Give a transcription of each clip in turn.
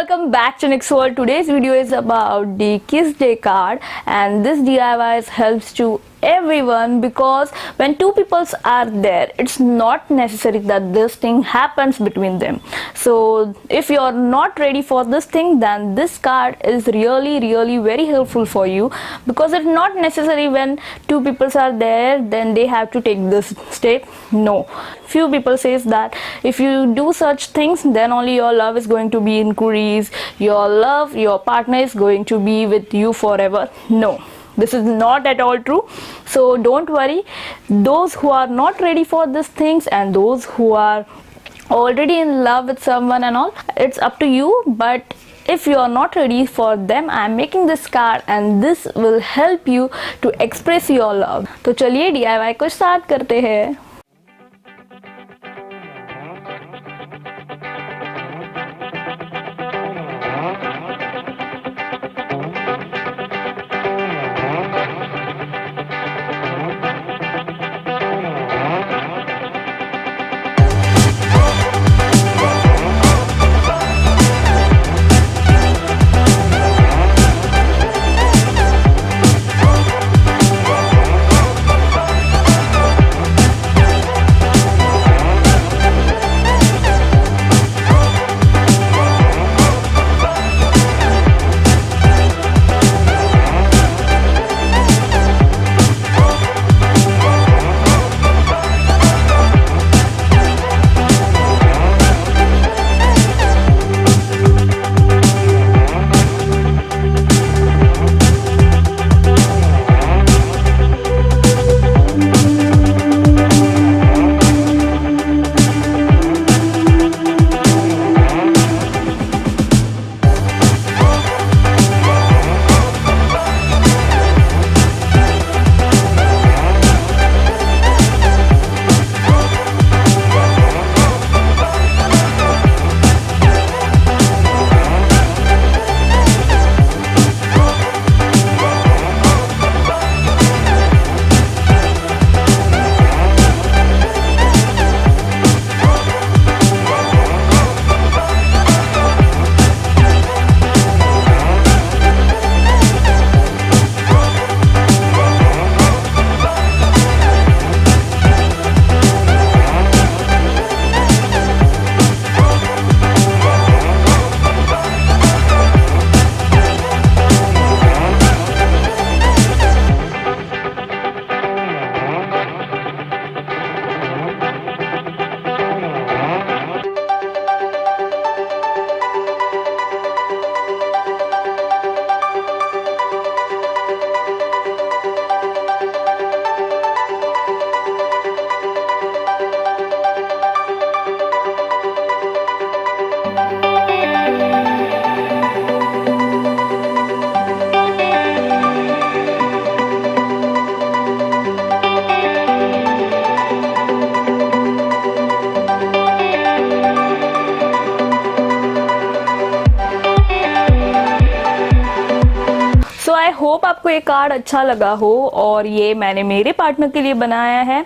welcome back to Next World. Today's video is about the Kiss Day card, and this DIY helps to everyone because when two peoples are there, it's not necessary that this thing happens between them. So if you're not ready for this thing, then this card is really very helpful for you, because it's not necessary when two peoples are there then they have to take this step. No, few people says that if you do such things then only your love is going to be increased, your partner is going to be with you forever. No, this is not at all true. So don't worry, those who are not ready for these things and those who are already in love with someone and all, it's up to you. But if you are not ready for them, I am making this card and this will help you to express your love. तो चलिए DIY को start करते हैं. I hope आपको ये card अच्छा लगा हो, और ये मैंने मेरे पार्टनर के लिए बनाया है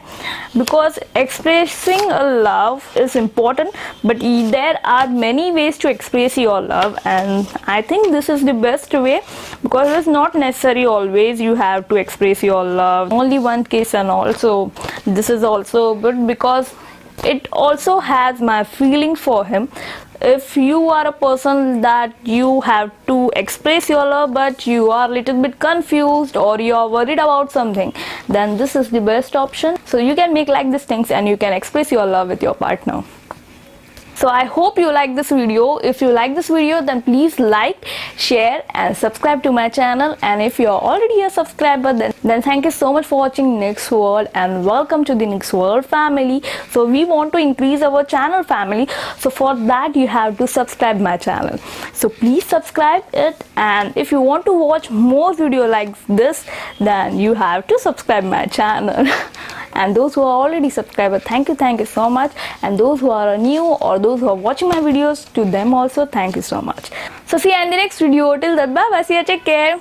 because expressing love is important, but there are many ways to express your love and I think this is the best way, because it's not necessary always you have to express your love only one kiss and all. So this is also good because it also has my feeling for him. If you are a person that you have to express your love but you are a little bit confused or you are worried about something, then this is the best option. So you can make like these things and you can express your love with your partner. So I hope you like this video. If you like this video, then please like, share and subscribe to my channel. And if you are already a subscriber, then thank you so much for watching Next World and welcome to the Next World family. So we want to increase our channel family. So for that you have to subscribe my channel. So please subscribe it, and if you want to watch more video like this, then you have to subscribe my channel. And those who are already subscribers, thank you so much. And those who are new or those who are watching my videos, to them also thank you so much. So see you in the next video. Till that, bye bye, see you, take care.